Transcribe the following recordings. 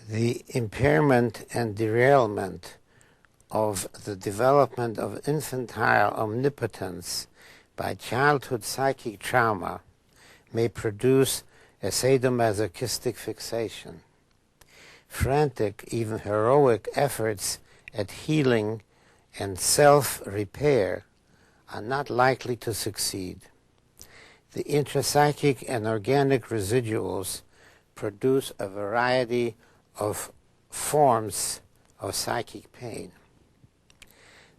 The impairment and derailment of the development of infantile omnipotence by childhood psychic trauma may produce a sadomasochistic fixation. Frantic, even heroic efforts at healing and self-repair are not likely to succeed. The intrapsychic and organic residuals produce a variety of forms of psychic pain.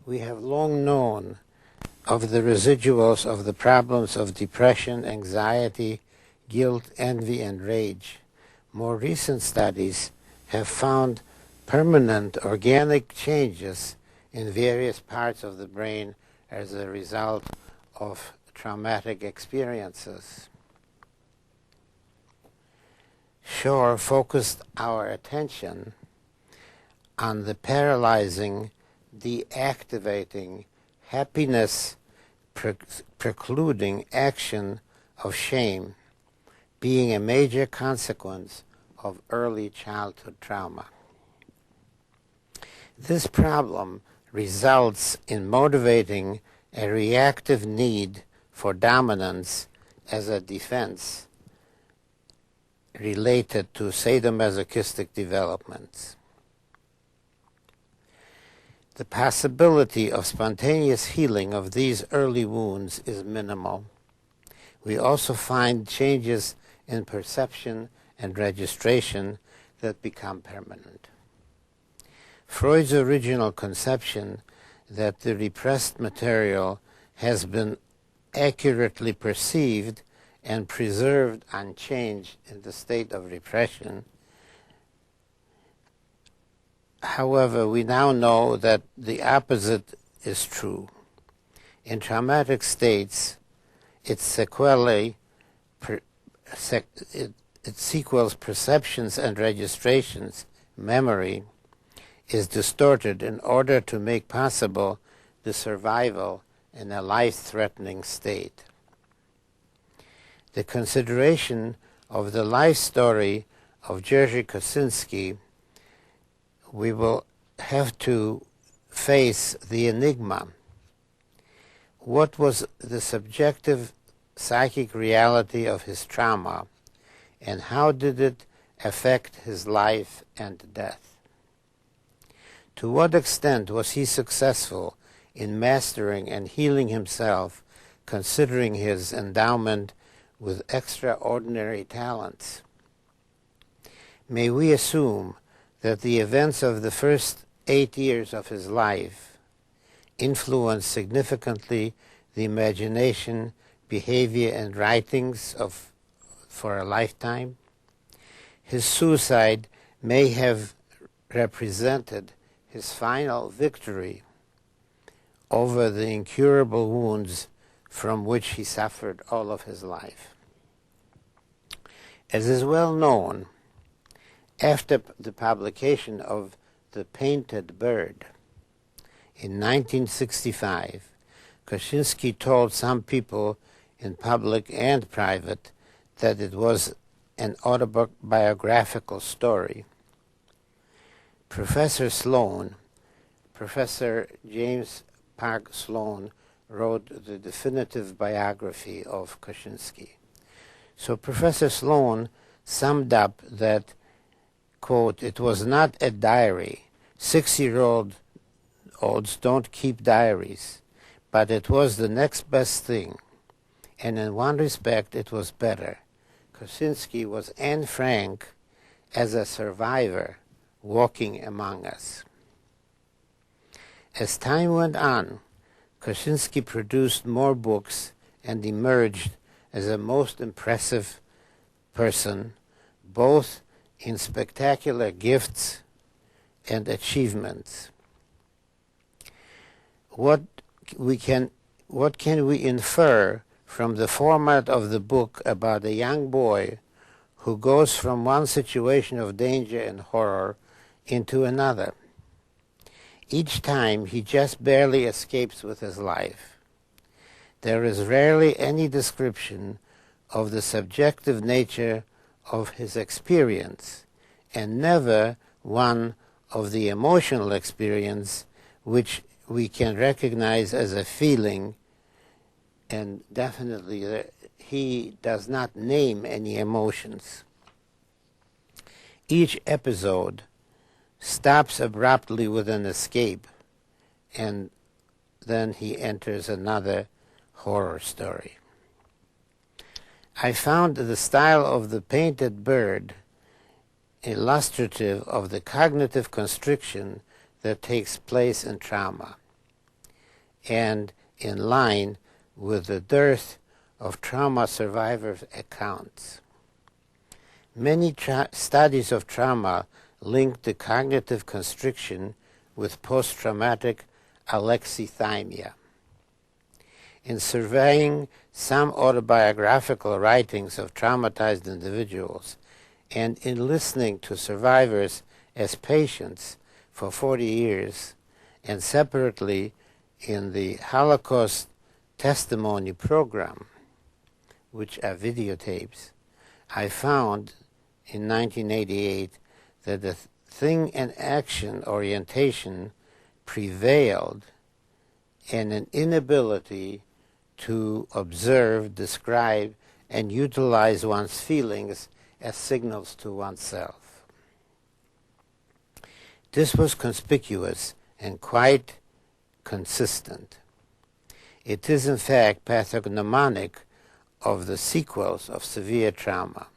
We have long known of the residuals of the problems of depression, anxiety, guilt, envy, and rage. More recent studies have found permanent organic changes in various parts of the brain as a result of traumatic experiences. Shore focused our attention on the paralyzing, deactivating, happiness precluding action of shame being a major consequence of early childhood trauma. This problem results in motivating a reactive need for dominance as a defense related to sadomasochistic developments. The possibility of spontaneous healing of these early wounds is minimal. We also find changes in perception and registration that become permanent. Freud's original conception that the repressed material has been accurately perceived and preserved unchanged in the state of repression. However, we now know that the opposite is true. In traumatic states, its sequelae, it sequels perceptions and registrations, memory, is distorted in order to make possible the survival in a life-threatening state. The consideration of the life story of Jerzy Kosinski, we will have to face the enigma. What was the subjective psychic reality of his trauma, and how did it affect his life and death? To what extent was he successful in mastering and healing himself, considering his endowment with extraordinary talents? May we assume that the events of the first 8 years of his life influenced significantly the imagination, behavior, and writings for a lifetime? His suicide may have represented his final victory over the incurable wounds from which he suffered all of his life. As is well known, after the publication of The Painted Bird in 1965, Kosinski told some people in public and private that it was an autobiographical story. Professor James Park Sloan, wrote the definitive biography of Kosinski. So Professor Sloan summed up that, quote, "It was not a diary. 6-year-olds don't keep diaries, but it was the next best thing, and in one respect it was better. Kosinski was Anne Frank as a survivor walking among us." As time went on, Kosinski produced more books and emerged as a most impressive person, both in spectacular gifts and achievements. What can we infer from the format of the book about a young boy who goes from one situation of danger and horror into another? Each time he just barely escapes with his life. There is rarely any description of the subjective nature of his experience, and never one of the emotional experience which we can recognize as a feeling, and definitely he does not name any emotions. Each episode stops abruptly with an escape, and then he enters another horror story. I found the style of the painted bird illustrative of the cognitive constriction that takes place in trauma, and in line with the dearth of trauma survivors' accounts. Many studies of trauma link the cognitive constriction with post-traumatic alexithymia. In surveying some autobiographical writings of traumatized individuals, and in listening to survivors as patients for 40 years, and separately in the Holocaust testimony program, which are videotapes, I found in 1988 that the thing and action orientation prevailed, and an inability to observe, describe, and utilize one's feelings as signals to oneself. This was conspicuous and quite consistent. It is in fact pathognomonic of the sequels of severe trauma.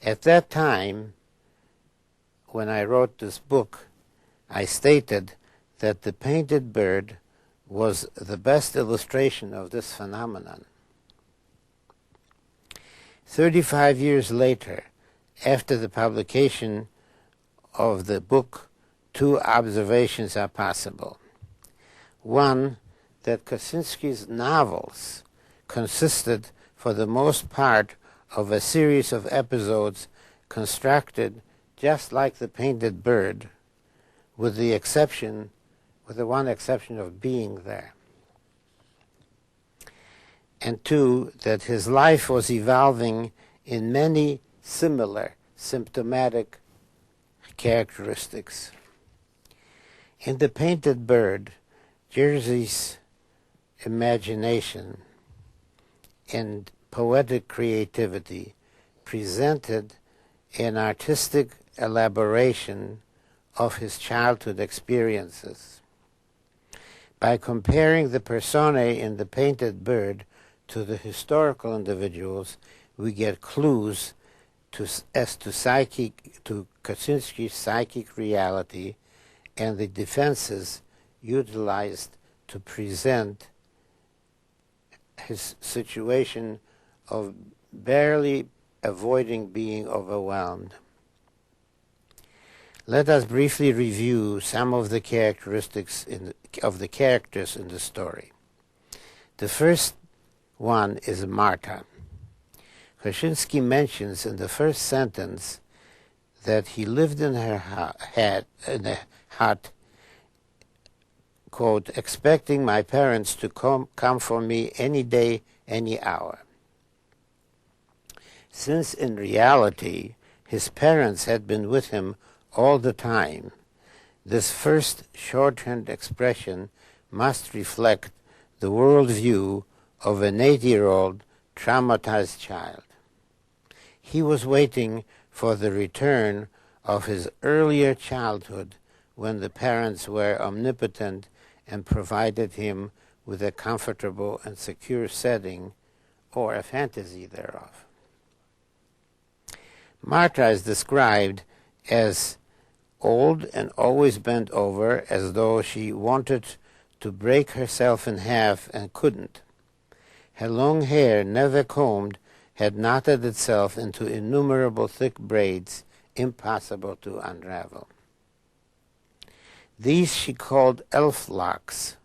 At that time, when I wrote this book, I stated that the painted bird was the best illustration of this phenomenon. 35 years later, after the publication of the book, two observations are possible. One, that Kosinski's novels consisted for the most part of a series of episodes constructed just like the painted bird, with the one exception of being there. And two, that his life was evolving in many similar symptomatic characteristics. In the painted bird, Jerzy's imagination and poetic creativity presented an artistic elaboration of his childhood experiences. By comparing the personae in the painted bird to the historical individuals, we get clues as to Kosinski's psychic reality and the defenses utilized to present his situation of barely avoiding being overwhelmed. Let us briefly review some of the characteristics of the characters in the story. The first one is Marta. Kosinski mentions in the first sentence that he lived in her hut, quote, expecting my parents to come for me any day, any hour. Since in reality his parents had been with him all the time, this first shorthand expression must reflect the worldview of an 8-year-old traumatized child. He was waiting for the return of his earlier childhood when the parents were omnipotent and provided him with a comfortable and secure setting or a fantasy thereof. Marta is described as old and always bent over, as though she wanted to break herself in half and couldn't. Her long hair, never combed, had knotted itself into innumerable thick braids, impossible to unravel. These she called elf locks.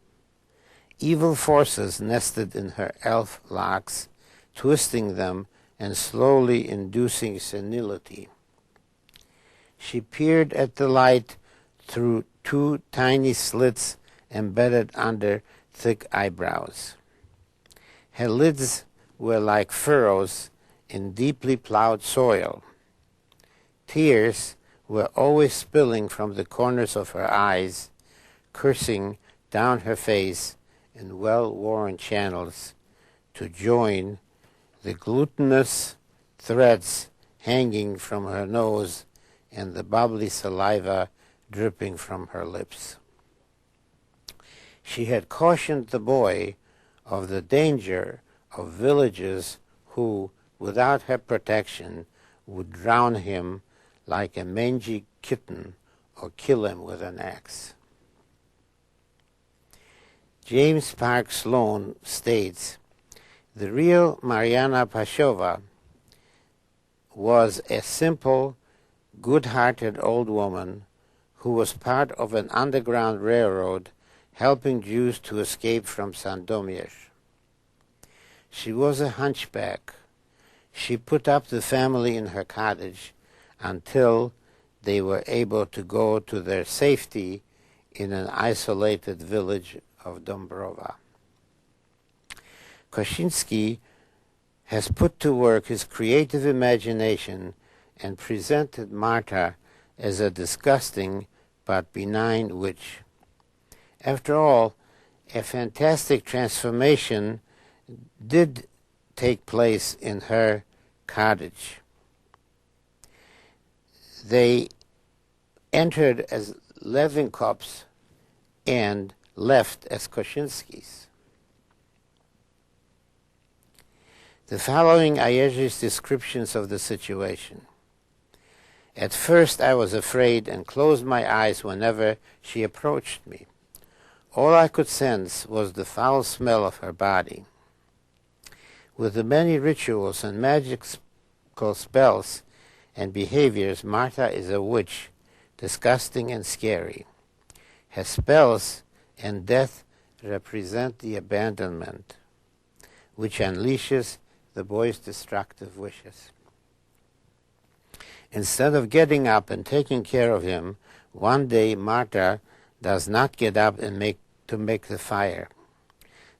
Evil forces nested in her elf locks, twisting them and slowly inducing senility. She peered at the light through 2 tiny slits embedded under thick eyebrows. Her lids were like furrows in deeply plowed soil. Tears were always spilling from the corners of her eyes, coursing down her face in well-worn channels to join the glutinous threads hanging from her nose and the bubbly saliva dripping from her lips. She had cautioned the boy of the danger of villagers who, without her protection, would drown him like a mangy kitten or kill him with an axe. James Park Sloan states, "The real Mariana Pashova was a simple, good-hearted old woman who was part of an underground railroad helping Jews to escape from Sandomierz. She was a hunchback. She put up the family in her cottage until they were able to go to their safety in an isolated village of Dombrova." Kosinski has put to work his creative imagination and presented Marta as a disgusting but benign witch. After all, a fantastic transformation did take place in her cottage. They entered as Levinkops and left as Kosinskis. The following are Jerzy's descriptions of the situation. "At first I was afraid and closed my eyes whenever she approached me. All I could sense was the foul smell of her body. With the many rituals and magical spells and behaviors, Marta is a witch, disgusting and scary. Her spells and death represent the abandonment, which unleashes the boy's destructive wishes. Instead of getting up and taking care of him, one day Marta does not get up and make the fire.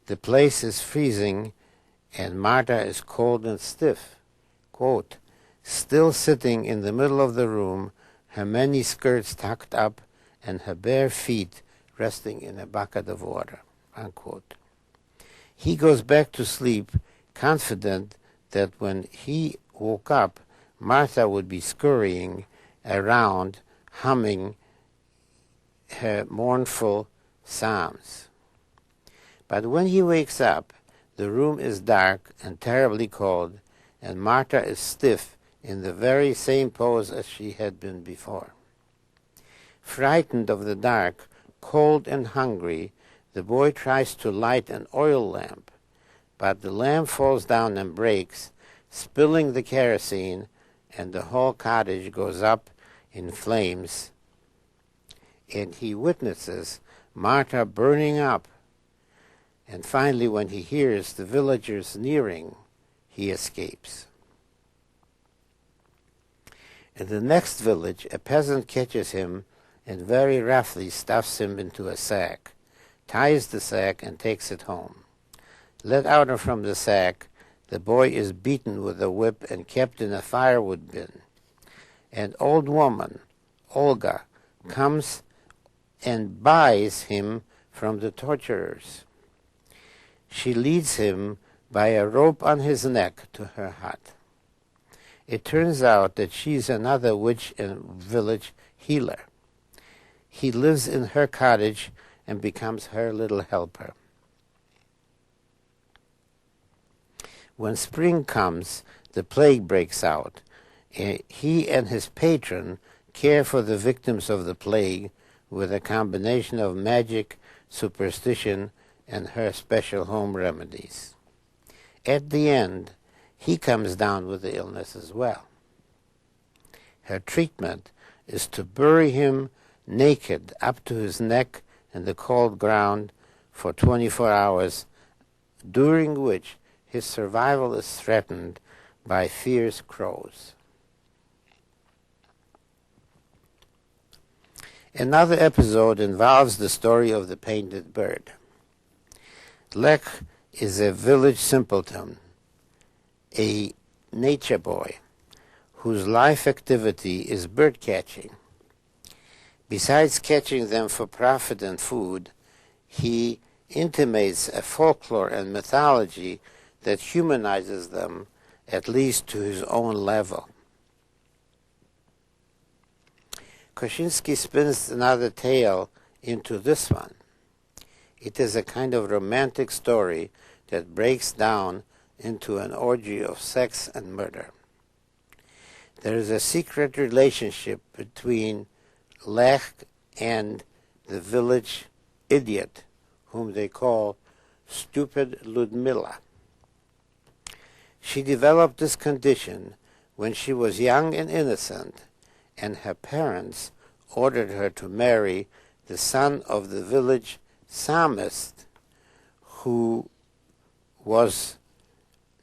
The place is freezing, and Marta is cold and stiff, quote, still sitting in the middle of the room, her many skirts tucked up and her bare feet resting in a bucket of water, unquote. He goes back to sleep, confident that when he woke up, Marta would be scurrying around, humming her mournful psalms. But when he wakes up, the room is dark and terribly cold, and Marta is stiff in the very same pose as she had been before. Frightened of the dark, cold and hungry, the boy tries to light an oil lamp, but the lamp falls down and breaks, spilling the kerosene, and the whole cottage goes up in flames, and he witnesses Marta burning up. And finally, when he hears the villagers nearing, he escapes. In the next village, a peasant catches him and very roughly stuffs him into a sack, ties the sack, and takes it home. Let out from the sack, the boy is beaten with a whip and kept in a firewood bin. An old woman, Olga, comes and buys him from the torturers. She leads him by a rope on his neck to her hut. It turns out that she's another witch and village healer. He lives in her cottage and becomes her little helper. When spring comes, the plague breaks out. He and his patron care for the victims of the plague with a combination of magic, superstition, and her special home remedies. At the end, he comes down with the illness as well. Her treatment is to bury him naked up to his neck in the cold ground for 24 hours, during which his survival is threatened by fierce crows. Another episode involves the story of the painted bird. Lech is a village simpleton, a nature boy, whose life activity is bird catching. Besides catching them for profit and food, he intimates a folklore and mythology that humanizes them, at least to his own level. Kosinski spins another tale into this one. It is a kind of romantic story that breaks down into an orgy of sex and murder. There is a secret relationship between Lech and the village idiot, whom they call stupid Ludmilla. She developed this condition when she was young and innocent, and her parents ordered her to marry the son of the village psalmist, who was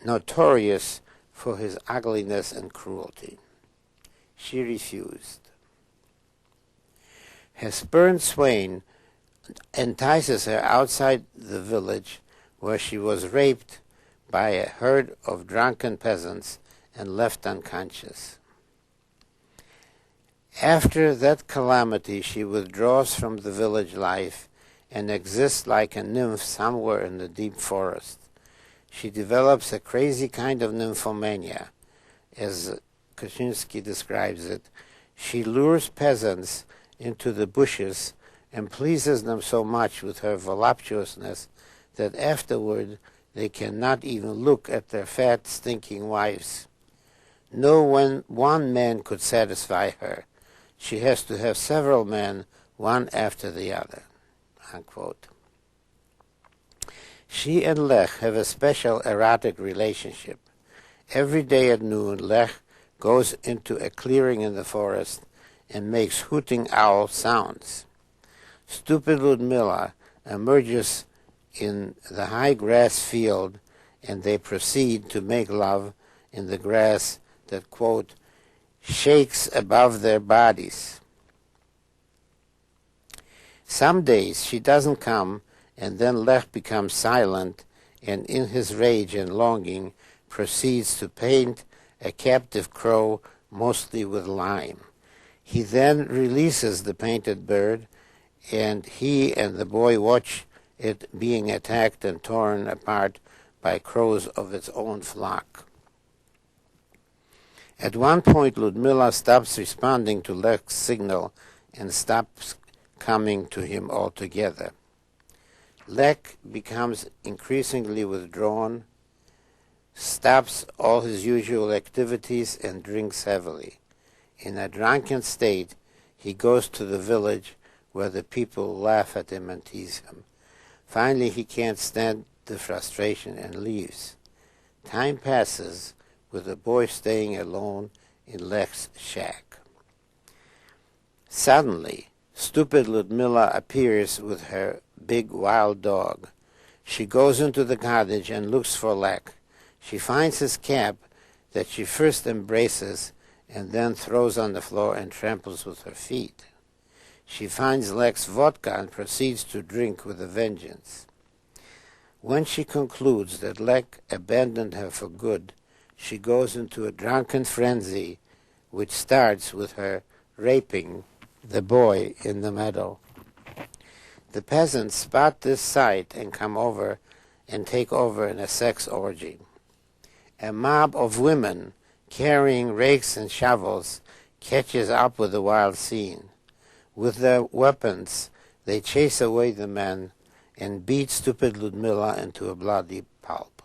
notorious for his ugliness and cruelty. She refused. Her spurned swain entices her outside the village, where she was raped by a herd of drunken peasants and left unconscious. After that calamity, she withdraws from the village life and exists like a nymph somewhere in the deep forest. She develops a crazy kind of nymphomania. As Kosinski describes it, she lures peasants into the bushes and pleases them so much with her voluptuousness that afterward they cannot even look at their fat, stinking wives. No one man could satisfy her. She has to have several men, one after the other." Unquote. She and Lech have a special erotic relationship. Every day at noon, Lech goes into a clearing in the forest and makes hooting owl sounds. Stupid Ludmilla emerges in the high grass field, and they proceed to make love in the grass that, quote, shakes above their bodies. Some days she doesn't come, and then Lech becomes silent, and in his rage and longing proceeds to paint a captive crow, mostly with lime. He then releases the painted bird, and he and the boy watch it being attacked and torn apart by crows of its own flock. At one point, Ludmilla stops responding to Lech's signal and stops coming to him altogether. Lech becomes increasingly withdrawn, stops all his usual activities, and drinks heavily. In a drunken state, he goes to the village where the people laugh at him and tease him. Finally, he can't stand the frustration and leaves. Time passes, with the boy staying alone in Lech's shack. Suddenly, stupid Ludmilla appears with her big wild dog. She goes into the cottage and looks for Lech. She finds his cap that she first embraces and then throws on the floor and tramples with her feet. She finds Lech's vodka and proceeds to drink with a vengeance. When she concludes that Lech abandoned her for good, she goes into a drunken frenzy, which starts with her raping the boy in the meadow. The peasants spot this sight and come over and take over in a sex orgy. A mob of women carrying rakes and shovels catches up with the wild scene. With their weapons, they chase away the men and beat stupid Ludmilla into a bloody pulp.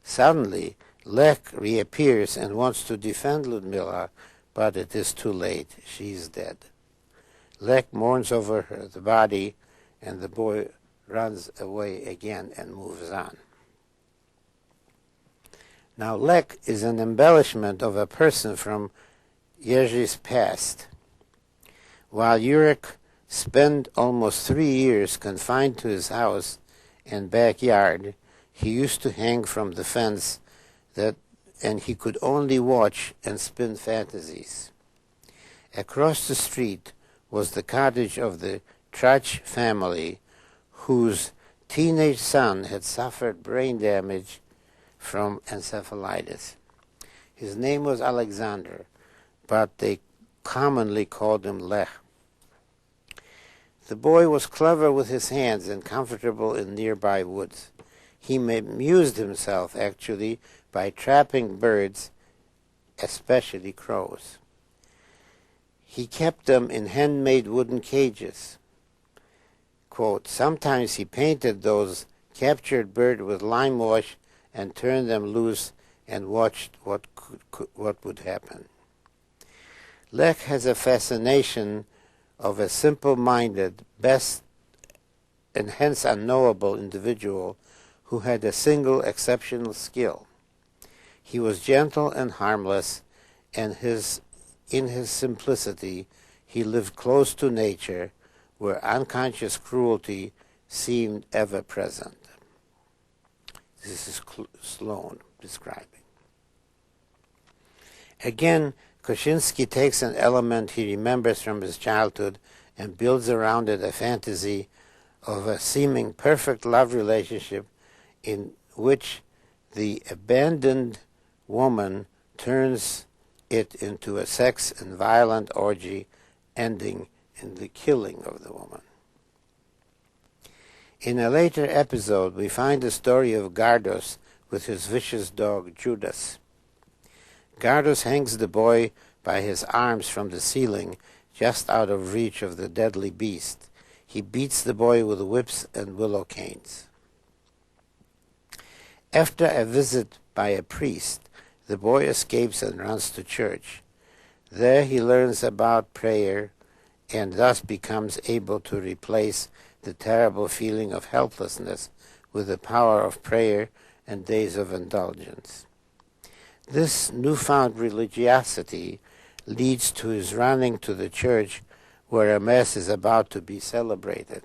Suddenly, Lech reappears and wants to defend Ludmilla, but it is too late. She is dead. Lech mourns over her, the body, and the boy runs away again and moves on. Now, Lech is an embellishment of a person from Jerzy's past. While Jurek spent almost 3 years confined to his house and backyard, he used to hang from the fence and he could only watch and spin fantasies. Across the street was the cottage of the Trach family, whose teenage son had suffered brain damage from encephalitis. His name was Alexander, but they commonly called him Lech. The boy was clever with his hands and comfortable in nearby woods. He amused himself, actually, by trapping birds, especially crows. He kept them in handmade wooden cages. Quote, sometimes he painted those captured birds with lime wash and turned them loose and watched what would happen. Lech has a fascination of a simple-minded, best and hence unknowable individual who had a single exceptional skill. He was gentle and harmless, and in his simplicity he lived close to nature, where unconscious cruelty seemed ever present. This is Sloane describing. Again, Kosinski takes an element he remembers from his childhood and builds around it a fantasy of a seeming perfect love relationship in which the abandoned woman turns it into a sex and violent orgy ending in the killing of the woman. In a later episode, we find the story of Gardos with his vicious dog Judas. Gardos hangs the boy by his arms from the ceiling, just out of reach of the deadly beast. He beats the boy with whips and willow canes. After a visit by a priest, the boy escapes and runs to church. There he learns about prayer and thus becomes able to replace the terrible feeling of helplessness with the power of prayer and days of indulgence. This newfound religiosity leads to his running to the church where a mass is about to be celebrated.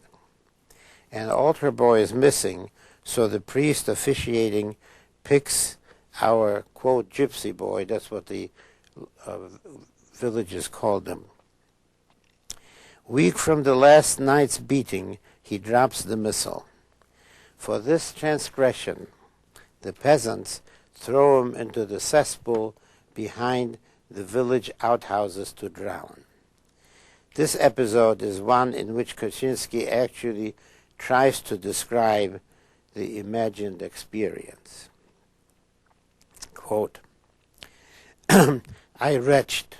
An altar boy is missing, so the priest officiating picks our, quote, gypsy boy, that's what the villagers called him. Weak from the last night's beating, he drops the missile. For this transgression, the peasants throw him into the cesspool behind the village outhouses to drown. This episode is one in which Kosinski actually tries to describe the imagined experience. Quote, I retched.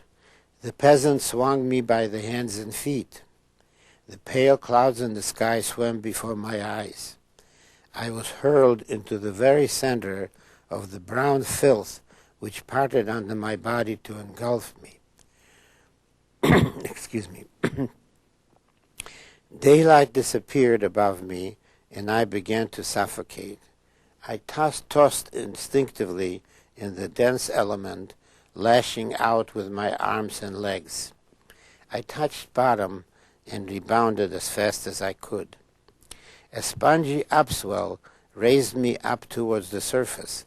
The peasants swung me by the hands and feet. The pale clouds in the sky swam before my eyes. I was hurled into the very center of the brown filth which parted under my body to engulf me. Excuse me. Daylight disappeared above me, and I began to suffocate. I tossed instinctively in the dense element, lashing out with my arms and legs. I touched bottom and rebounded as fast as I could. A spongy upswell raised me up towards the surface.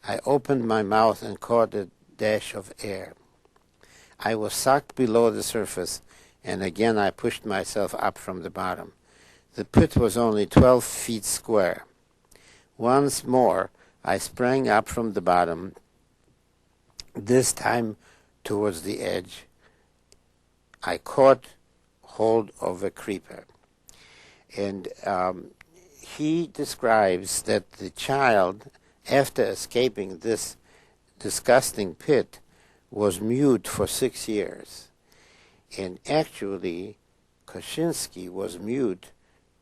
I opened my mouth and caught a dash of air. I was sucked below the surface, and again I pushed myself up from the bottom. The pit was only 12 feet square. Once more, I sprang up from the bottom, this time towards the edge. I caught hold of a creeper. And he describes that the child, after escaping this disgusting pit, was mute for 6 years. And actually, Kosinski was mute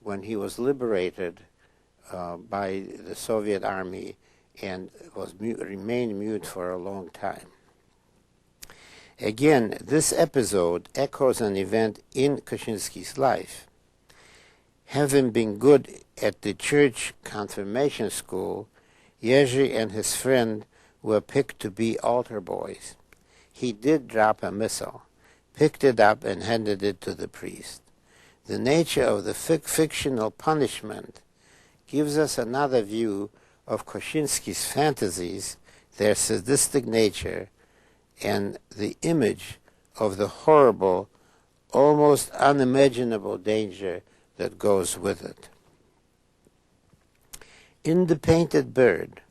when he was liberated by the Soviet army and remained mute for a long time. Again, this episode echoes an event in Kosinski's life. Having been good at the church confirmation school, Jerzy and his friend were picked to be altar boys. He did drop a missile, picked it up and handed it to the priest. The nature of the fictional punishment gives us another view of Kosinski's fantasies, their sadistic nature, and the image of the horrible, almost unimaginable danger that goes with it. In The Painted Bird,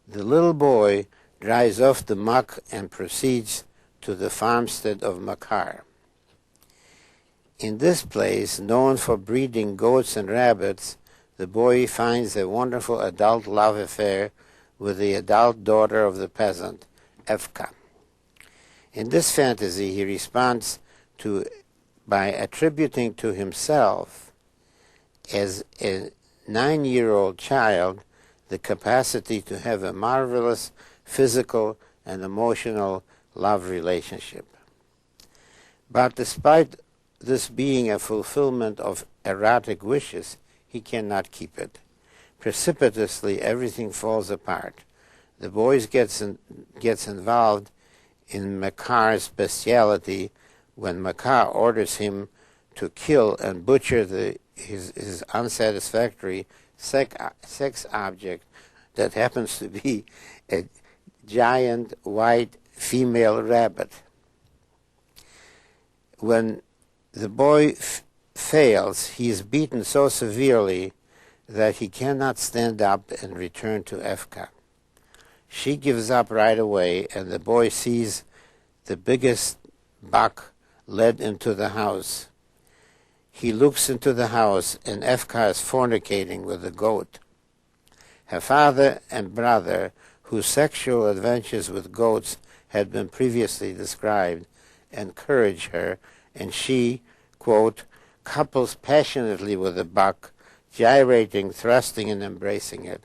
the little boy dries off the muck and proceeds to the farmstead of Makar. In this place, known for breeding goats and rabbits, the boy finds a wonderful adult love affair with the adult daughter of the peasant, Evka. In this fantasy, he responds to by attributing to himself, as a 9-year-old child, the capacity to have a marvelous physical and emotional love relationship. But despite this being a fulfillment of erotic wishes, he cannot keep it. Precipitously, everything falls apart. The boy gets involved in Makar's bestiality when Makar orders him to kill and butcher his unsatisfactory sex object that happens to be a giant white female rabbit. When the boy fails, he is beaten so severely that he cannot stand up and return to Evka. She gives up right away, and the boy sees the biggest buck led into the house. He looks into the house, and Evka is fornicating with the goat. Her father and brother, whose sexual adventures with goats had been previously described, encourage her, and she, quote, couples passionately with the buck, gyrating, thrusting, and embracing it.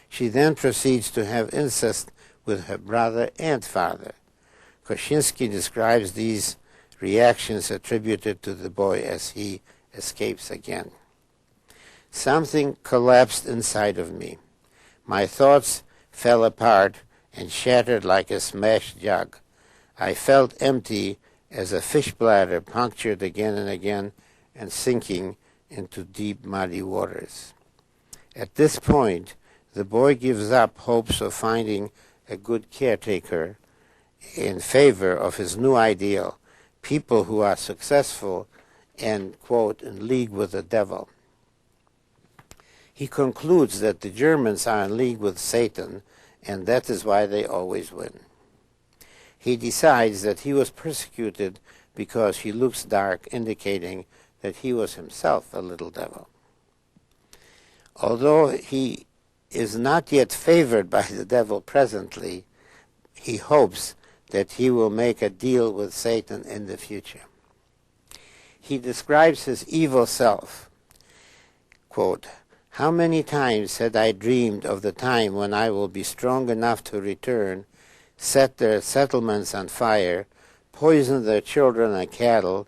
She then proceeds to have incest with her brother and father. Kosinski describes these reactions attributed to the boy as he escapes again. Something collapsed inside of me. My thoughts fell apart and shattered like a smashed jug. I felt empty as a fish bladder punctured again and again and sinking into deep muddy waters. At this point, the boy gives up hopes of finding a good caretaker in favor of his new ideal, people who are successful and, quote, in league with the devil. He concludes that the Germans are in league with Satan, and that is why they always win. He decides that he was persecuted because he looks dark, indicating that he was himself a little devil. Although he is not yet favored by the devil presently, he hopes that he will make a deal with Satan in the future. He describes his evil self, quote, how many times had I dreamed of the time when I will be strong enough to return, set their settlements on fire, poison their children and cattle,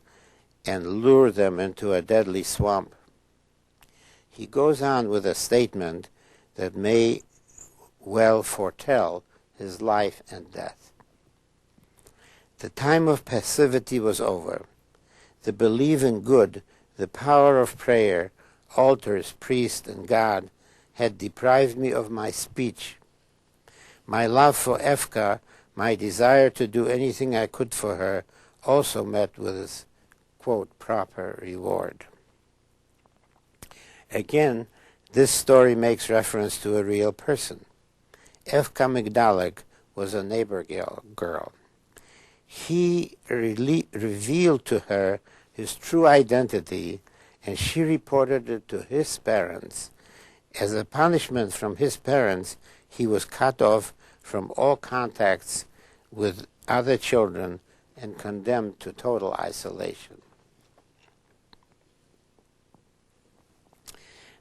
and lure them into a deadly swamp. He goes on with a statement that may well foretell his life and death. The time of passivity was over. The belief in good, the power of prayer, altars, priest, and God had deprived me of my speech. My love for Evka, my desire to do anything I could for her, also met with its, quote, proper reward. Again, this story makes reference to a real person. Evka Migdalek was a neighbor girl. He revealed to her his true identity, and she reported it to his parents. As a punishment from his parents, he was cut off from all contacts with other children and condemned to total isolation.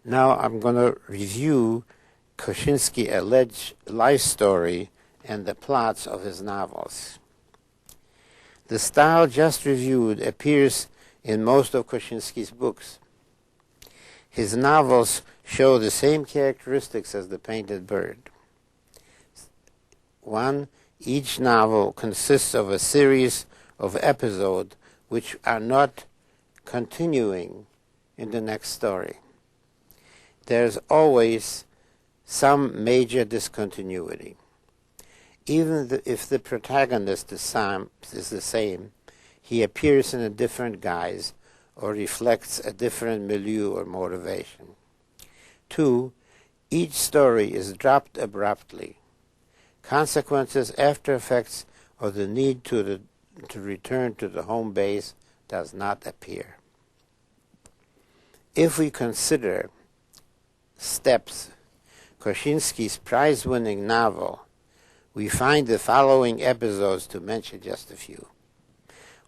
Now I'm going to review Kosinski's alleged life story and the plots of his novels. The style just reviewed appears in most of Kosinski's books. His novels show the same characteristics as The Painted Bird. 1. Each novel consists of a series of episodes which are not continuing in the next story. There's always some major discontinuity. Even if the protagonist is the same, he appears in a different guise or reflects a different milieu or motivation. 2. Each story is dropped abruptly. consequences, after effects, or the need to return to the home base does not appear. If we consider Steps, Kosinski's prize-winning novel, we find the following episodes, to mention just a few.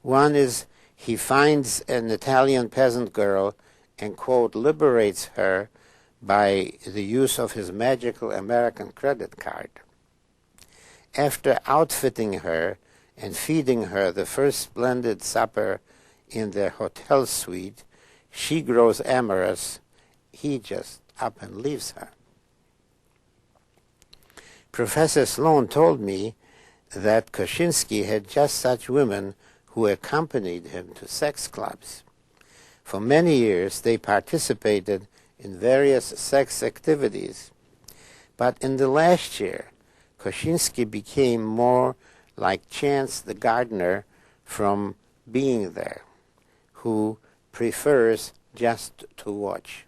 One is he finds an Italian peasant girl and, quote, liberates her by the use of his magical American credit card. After outfitting her and feeding her the first splendid supper in their hotel suite, she grows amorous. He just up and leaves her. Professor Sloan told me that Kosinski had just such women who accompanied him to sex clubs. For many years they participated in various sex activities, but in the last year Kosinski became more like Chance the gardener from Being There, who prefers just to watch.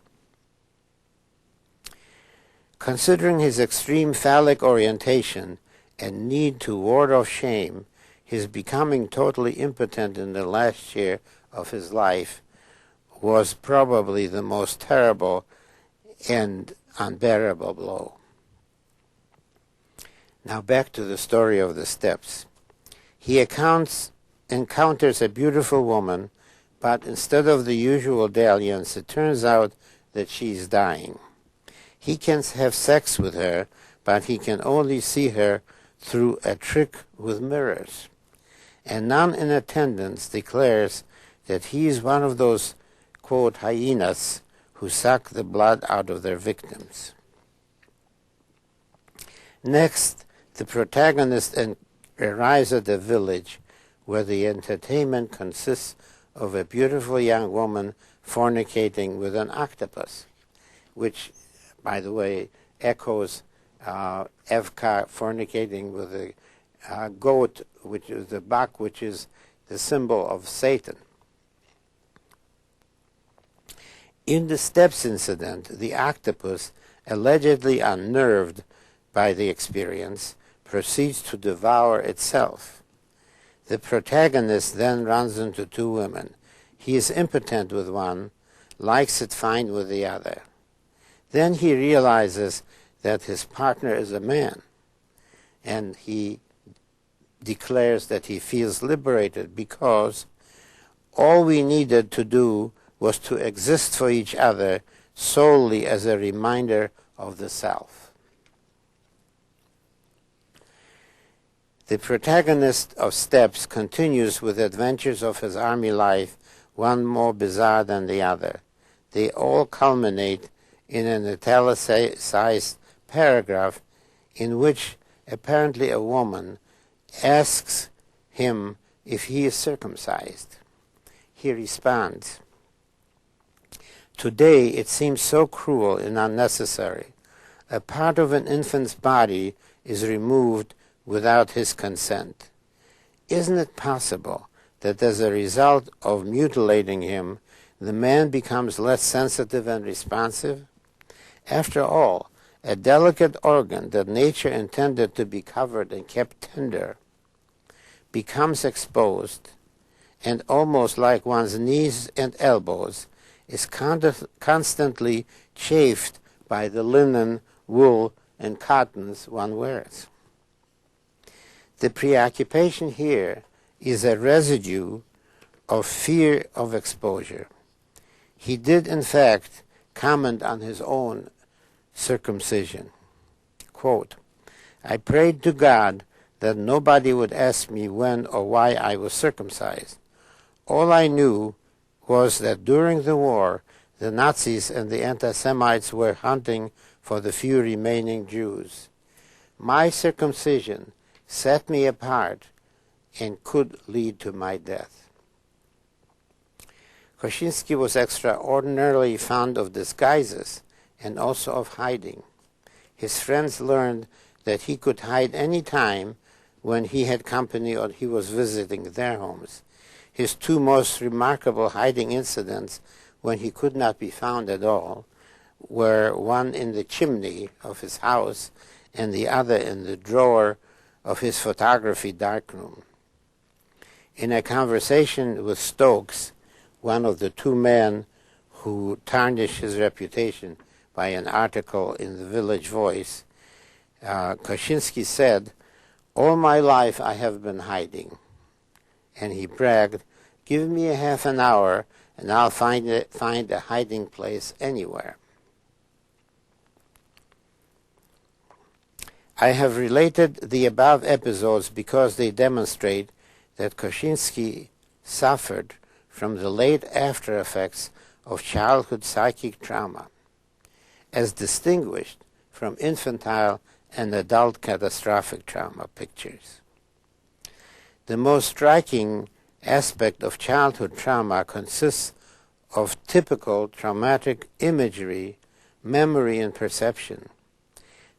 Considering his extreme phallic orientation and need to ward off shame, his becoming totally impotent in the last year of his life was probably the most terrible and unbearable blow. Now back to the story of the steps. He encounters a beautiful woman, but instead of the usual dalliance, it turns out that she is dying. He can have sex with her, but he can only see her through a trick with mirrors. And none in attendance declares that he is one of those, quote, hyenas who suck the blood out of their victims. Next, the protagonist arrives at a village where the entertainment consists of a beautiful young woman fornicating with an octopus, which, by the way, echoes Evka fornicating with a goat, which is the buck, which is the symbol of Satan. In the Steps incident, the octopus, allegedly unnerved by the experience, proceeds to devour itself. The protagonist then runs into two women. He is impotent with one, likes it fine with the other. Then he realizes that his partner is a man, and he declares that he feels liberated because all we needed to do was to exist for each other solely as a reminder of the self. The protagonist of Steps continues with adventures of his army life, one more bizarre than the other. They all culminate in an italicized paragraph in which apparently a woman asks him if he is circumcised. He responds, "Today it seems so cruel and unnecessary. A part of an infant's body is removed without his consent. Isn't it possible that as a result of mutilating him, the man becomes less sensitive and responsive? After all, a delicate organ that nature intended to be covered and kept tender becomes exposed, and almost like one's knees and elbows, is constantly chafed by the linen, wool, and cottons one wears." The preoccupation here is a residue of fear of exposure. He did, in fact, comment on his own circumcision. Quote, "I prayed to God that nobody would ask me when or why I was circumcised. All I knew was that during the war, the Nazis and the anti-Semites were hunting for the few remaining Jews. My circumcision set me apart and could lead to my death." Kosinski was extraordinarily fond of disguises and also of hiding. His friends learned that he could hide any time when he had company or he was visiting their homes. His two most remarkable hiding incidents, when he could not be found at all, were one in the chimney of his house and the other in the drawer of his photography darkroom. In a conversation with Stokes, one of the two men who tarnished his reputation by an article in the Village Voice, Kosinski said, "All my life I have been hiding." And he bragged, "Give me a half an hour and I'll find a hiding place anywhere." I have related the above episodes because they demonstrate that Kosinski suffered from the late after effects of childhood psychic trauma, as distinguished from infantile and adult catastrophic trauma pictures. The most striking aspect of childhood trauma consists of typical traumatic imagery, memory, and perception.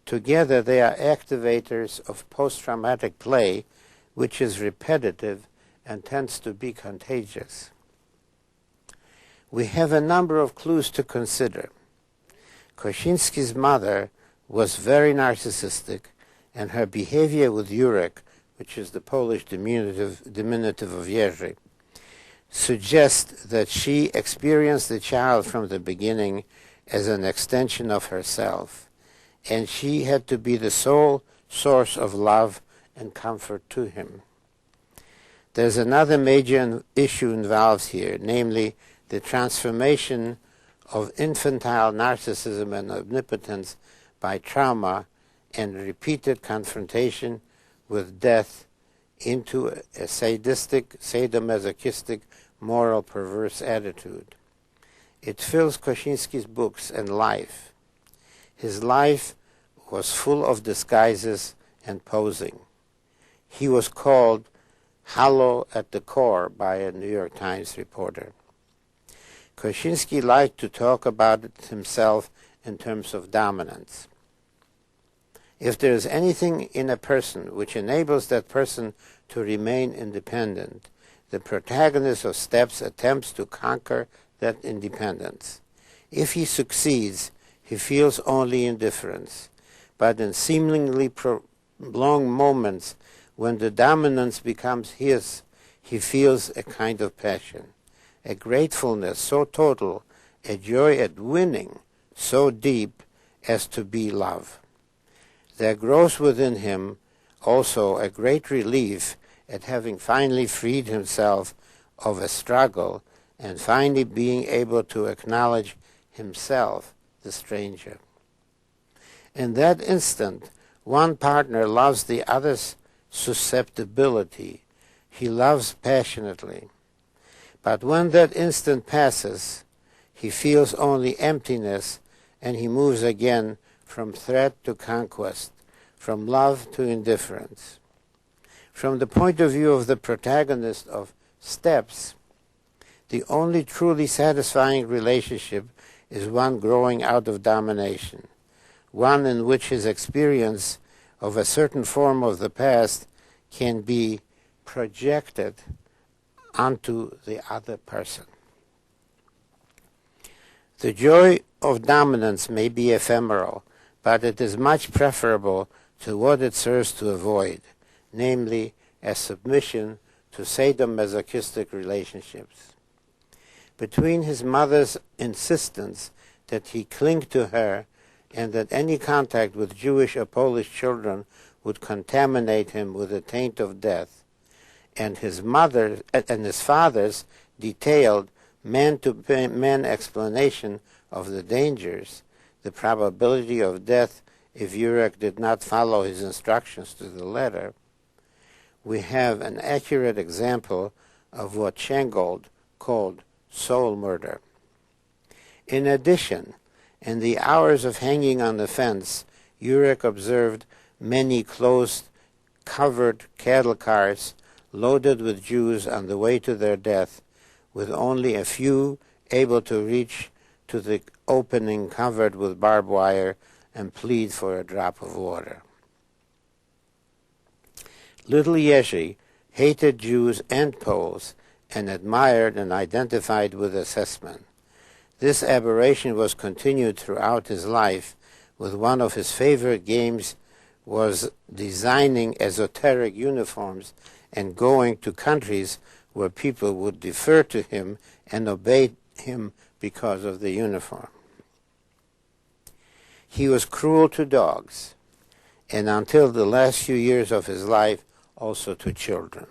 Together they are activators of post-traumatic play, which is repetitive and tends to be contagious. We have a number of clues to consider. Kosinski's mother was very narcissistic, and her behavior with Jurek, which is the Polish diminutive of Jerzy, suggests that she experienced the child from the beginning as an extension of herself, and she had to be the sole source of love and comfort to him. There's another major issue involved here, namely the transformation of infantile narcissism and omnipotence by trauma and repeated confrontation with death into a sadistic, sadomasochistic, moral perverse attitude. It fills Kosinski's books and life. His life was full of disguises and posing. He was called hollow at the core by a New York Times reporter. Kosinski liked to talk about it himself in terms of dominance. If there is anything in a person which enables that person to remain independent, the protagonist of Steps attempts to conquer that independence. If he succeeds, he feels only indifference, but in seemingly prolonged moments when the dominance becomes his, he feels a kind of passion, a gratefulness so total, a joy at winning so deep as to be love. There grows within him also a great relief at having finally freed himself of a struggle and finally being able to acknowledge himself, the stranger. In that instant, one partner loves the other's susceptibility. He loves passionately. But when that instant passes, he feels only emptiness, and he moves again from threat to conquest, from love to indifference. From the point of view of the protagonist of Steps, the only truly satisfying relationship is one growing out of domination, one in which his experience of a certain form of the past can be projected onto the other person. The joy of dominance may be ephemeral, but it is much preferable to what it serves to avoid, namely a submission to sadomasochistic relationships. Between his mother's insistence that he cling to her and that any contact with Jewish or Polish children would contaminate him with the taint of death, and his father's detailed man-to-man explanation of the dangers, the probability of death if Jurek did not follow his instructions to the letter, we have an accurate example of what Schengold called soul murder. In addition, in the hours of hanging on the fence, Jurek observed many closed, covered cattle cars loaded with Jews on the way to their death, with only a few able to reach to the opening covered with barbed wire and plead for a drop of water. Little Jerzy hated Jews and Poles and admired and identified with assessment. This aberration was continued throughout his life, with one of his favorite games was designing esoteric uniforms and going to countries where people would defer to him and obey him because of the uniform. He was cruel to dogs, and until the last few years of his life, also to children.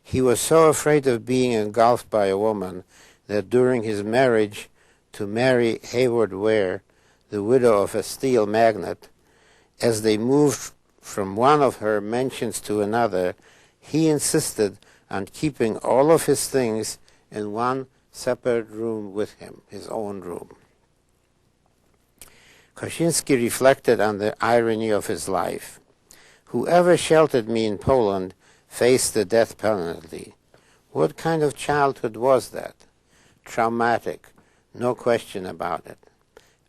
He was so afraid of being engulfed by a woman that during his marriage to Mary Hayward Ware, the widow of a steel magnate, as they moved from one of her mansions to another, he insisted on keeping all of his things in one separate room with him, his own room. Kosinski reflected on the irony of his life. Whoever sheltered me in Poland faced the death penalty. What kind of childhood was that? Traumatic, no question about it.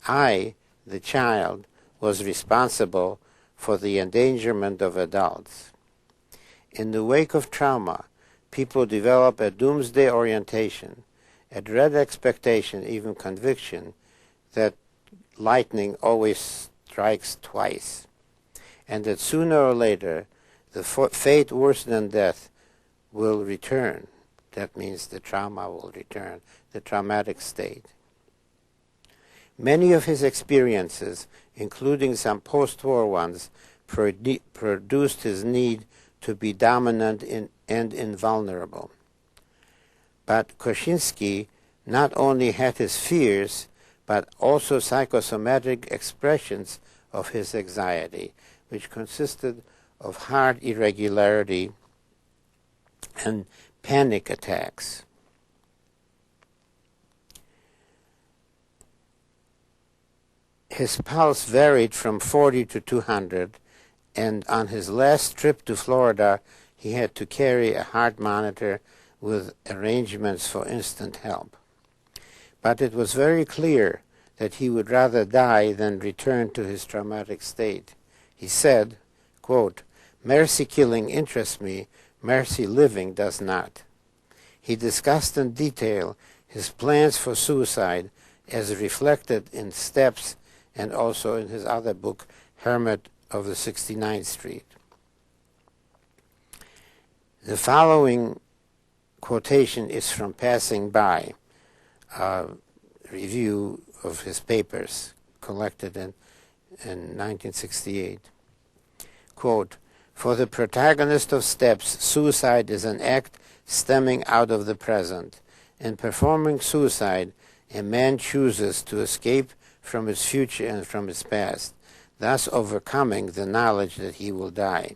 I, the child, was responsible for the endangerment of adults. In the wake of trauma, people develop a doomsday orientation, a dread expectation, even conviction, that lightning always strikes twice, and that sooner or later the fate worse than death will return. That means the trauma will return, the traumatic state. Many of his experiences, including some post-war ones, produced his need to be dominant and invulnerable. But Kosinski not only had his fears, but also psychosomatic expressions of his anxiety, which consisted of heart irregularity and panic attacks. His pulse varied from 40 to 200, and on his last trip to Florida, he had to carry a heart monitor with arrangements for instant help. But it was very clear that he would rather die than return to his traumatic state. He said, quote, "Mercy killing interests me, mercy living does not." He discussed in detail his plans for suicide as reflected in Steps and also in his other book, Hermit of the 69th Street. The following quotation is from Passing By, a review of his papers collected in 1968. Quote, "For the protagonist of Steps, suicide is an act stemming out of the present. In performing suicide, a man chooses to escape from his future and from his past, thus overcoming the knowledge that he will die.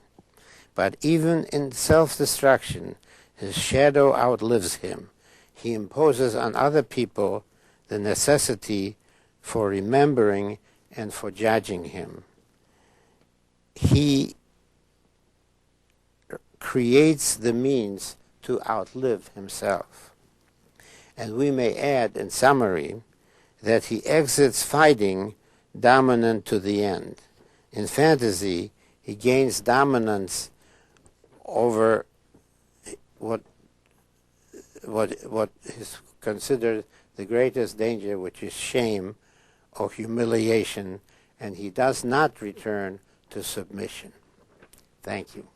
But even in self-destruction, his shadow outlives him. He imposes on other people the necessity for remembering and for judging him. He creates the means to outlive himself." And we may add, in summary, that he exits fighting dominant to the end. In fantasy, he gains dominance over what is considered the greatest danger, which is shame or humiliation, and he does not return to submission. Thank you.